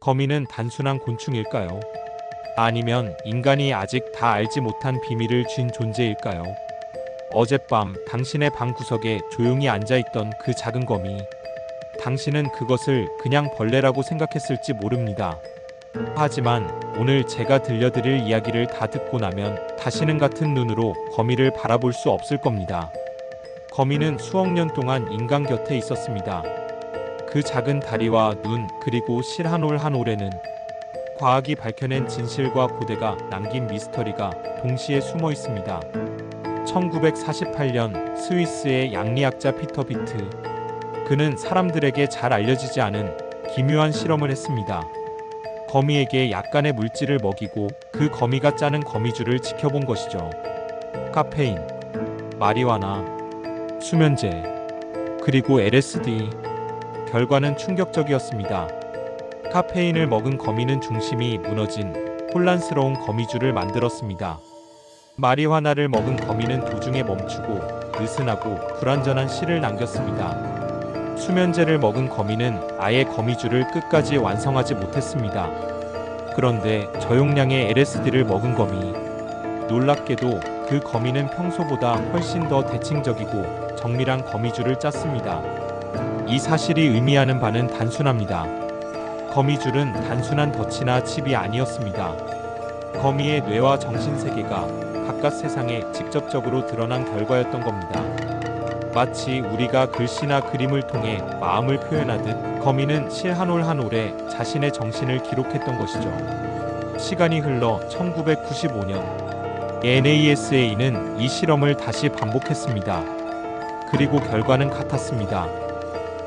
거미는 단순한 곤충일까요? 아니면 인간이 아직 다 알지 못한 비밀을 쥔 존재일까요? 어젯밤 당신의 방 구석에 조용히 앉아있던 그 작은 거미. 당신은 그것을 그냥 벌레라고 생각했을지 모릅니다. 하지만 오늘 제가 들려드릴 이야기를 다 듣고 나면 다시는 같은 눈으로 거미를 바라볼 수 없을 겁니다. 거미는 수억 년 동안 인간 곁에 있었습니다. 그 작은 다리와 눈, 그리고 실 한 올 한 올에는 과학이 밝혀낸 진실과 고대가 남긴 미스터리가 동시에 숨어 있습니다. 1948년 스위스의 양리학자 피터 비트. 그는 사람들에게 잘 알려지지 않은 기묘한 실험을 했습니다. 거미에게 약간의 물질을 먹이고 그 거미가 짜는 거미줄을 지켜본 것이죠. 카페인, 마리화나, 수면제, 그리고 LSD. 결과는 충격적이었습니다. 카페인을 먹은 거미는 중심이 무너진 혼란스러운 거미줄을 만들었습니다. 마리화나를 먹은 거미는 도중에 멈추고 느슨하고 불완전한 실을 남겼습니다. 수면제를 먹은 거미는 아예 거미줄을 끝까지 완성하지 못했습니다. 그런데 저용량의 LSD를 먹은 거미. 놀랍게도 그 거미는 평소보다 훨씬 더 대칭적이고 정밀한 거미줄을 짰습니다. 이 사실이 의미하는 바는 단순합니다. 거미줄은 단순한 덫이나 칩이 아니었습니다. 거미의 뇌와 정신세계가 바깥 세상에 직접적으로 드러난 결과였던 겁니다. 마치 우리가 글씨나 그림을 통해 마음을 표현하듯 거미는 실 한 올 한 올에 자신의 정신을 기록했던 것이죠. 시간이 흘러 1995년 NASA는 이 실험을 다시 반복했습니다. 그리고 결과는 같았습니다.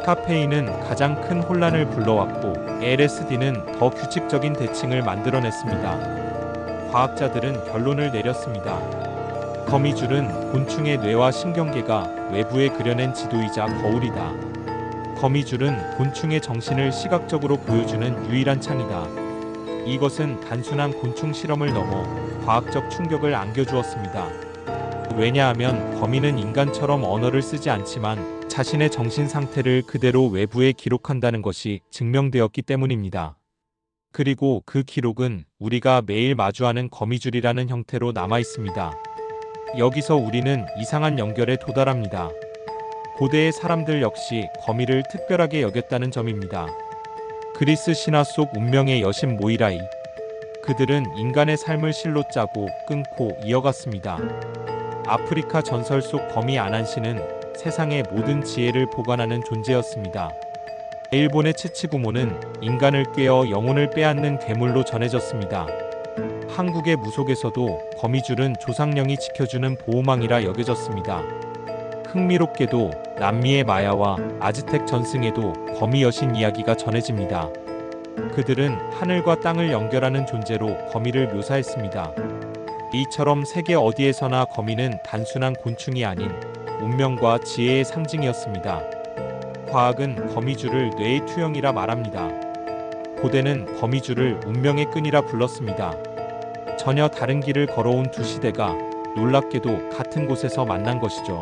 카페인은 가장 큰 혼란을 불러왔고 LSD는 더 규칙적인 대칭을 만들어냈습니다. 과학자들은 결론을 내렸습니다. 거미줄은 곤충의 뇌와 신경계가 외부에 그려낸 지도이자 거울이다. 거미줄은 곤충의 정신을 시각적으로 보여주는 유일한 창이다. 이것은 단순한 곤충 실험을 넘어 과학적 충격을 안겨주었습니다. 왜냐하면 거미는 인간처럼 언어를 쓰지 않지만 자신의 정신 상태를 그대로 외부에 기록한다는 것이 증명되었기 때문입니다. 그리고 그 기록은 우리가 매일 마주하는 거미줄이라는 형태로 남아 있습니다. 여기서 우리는 이상한 연결에 도달합니다. 고대의 사람들 역시 거미를 특별하게 여겼다는 점입니다. 그리스 신화 속 운명의 여신 모이라이. 그들은 인간의 삶을 실로 짜고 끊고 이어갔습니다. 아프리카 전설 속 거미 아난시는 세상의 모든 지혜를 보관하는 존재였습니다. 일본의 츠치구모는 인간을 꿰어 영혼을 빼앗는 괴물로 전해졌습니다. 한국의 무속에서도 거미줄은 조상령이 지켜주는 보호망이라 여겨졌습니다. 흥미롭게도 남미의 마야와 아즈텍 전승에도 거미 여신 이야기가 전해집니다. 그들은 하늘과 땅을 연결하는 존재로 거미를 묘사했습니다. 이처럼 세계 어디에서나 거미는 단순한 곤충이 아닌 운명과 지혜의 상징이었습니다. 과학은 거미줄을 뇌의 투영이라 말합니다. 고대는 거미줄을 운명의 끈이라 불렀습니다. 전혀 다른 길을 걸어온 두 시대가 놀랍게도 같은 곳에서 만난 것이죠.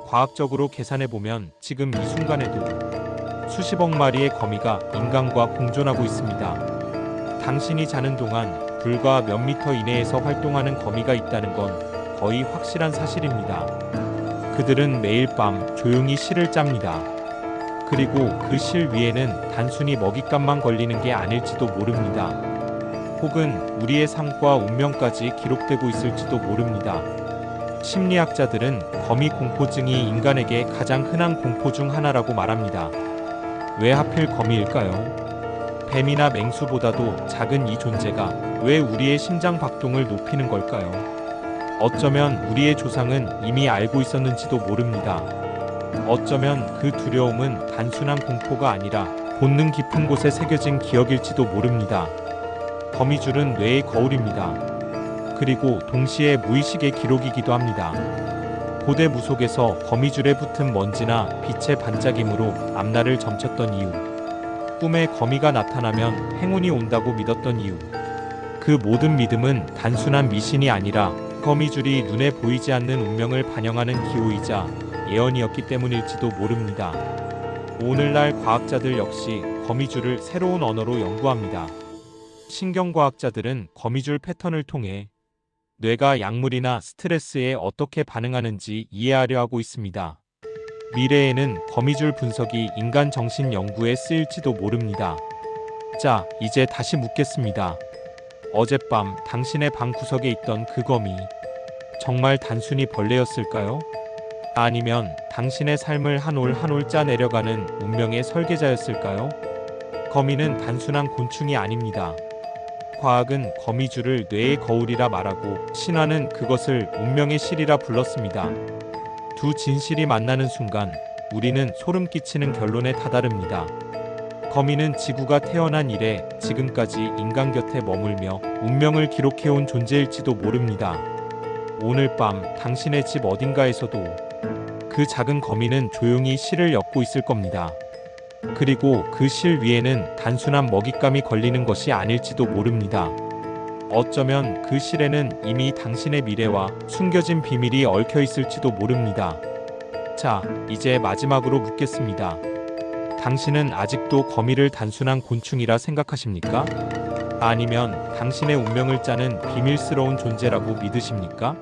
과학적으로 계산해보면 지금 이 순간에도 수십억 마리의 거미가 인간과 공존하고 있습니다. 당신이 자는 동안 불과 몇 미터 이내에서 활동하는 거미가 있다는 건 거의 확실한 사실입니다. 그들은 매일 밤 조용히 실을 짭니다. 그리고 그 실 위에는 단순히 먹잇감만 걸리는 게 아닐지도 모릅니다. 혹은 우리의 삶과 운명까지 기록되고 있을지도 모릅니다. 심리학자들은 거미 공포증이 인간에게 가장 흔한 공포 중 하나라고 말합니다. 왜 하필 거미일까요? 뱀이나 맹수보다도 작은 이 존재가 왜 우리의 심장 박동을 높이는 걸까요? 어쩌면 우리의 조상은 이미 알고 있었는지도 모릅니다. 어쩌면 그 두려움은 단순한 공포가 아니라 본능 깊은 곳에 새겨진 기억일지도 모릅니다. 거미줄은 뇌의 거울입니다. 그리고 동시에 무의식의 기록이기도 합니다. 고대 무속에서 거미줄에 붙은 먼지나 빛의 반짝임으로 앞날을 점쳤던 이유, 꿈에 거미가 나타나면 행운이 온다고 믿었던 이유, 그 모든 믿음은 단순한 미신이 아니라 거미줄이 눈에 보이지 않는 운명을 반영하는 기호이자 예언이었기 때문일지도 모릅니다. 오늘날 과학자들 역시 거미줄을 새로운 언어로 연구합니다. 신경과학자들은 거미줄 패턴을 통해 뇌가 약물이나 스트레스에 어떻게 반응하는지 이해하려 하고 있습니다. 미래에는 거미줄 분석이 인간 정신 연구에 쓰일지도 모릅니다. 자, 이제 다시 묻겠습니다. 어젯밤 당신의 방 구석에 있던 그 거미, 정말 단순히 벌레였을까요? 아니면 당신의 삶을 한 올 한 올 짜 내려가는 운명의 설계자였을까요? 거미는 단순한 곤충이 아닙니다. 과학은 거미줄을 뇌의 거울이라 말하고 신화는 그것을 운명의 실이라 불렀습니다. 두 진실이 만나는 순간 우리는 소름 끼치는 결론에 다다릅니다. 거미는 지구가 태어난 이래 지금까지 인간 곁에 머물며 운명을 기록해온 존재일지도 모릅니다. 오늘 밤 당신의 집 어딘가에서도 그 작은 거미는 조용히 실을 엮고 있을 겁니다. 그리고 그 실 위에는 단순한 먹잇감이 걸리는 것이 아닐지도 모릅니다. 어쩌면 그 실에는 이미 당신의 미래와 숨겨진 비밀이 얽혀 있을지도 모릅니다. 자, 이제 마지막으로 묻겠습니다. 당신은 아직도 거미를 단순한 곤충이라 생각하십니까? 아니면 당신의 운명을 짜는 비밀스러운 존재라고 믿으십니까?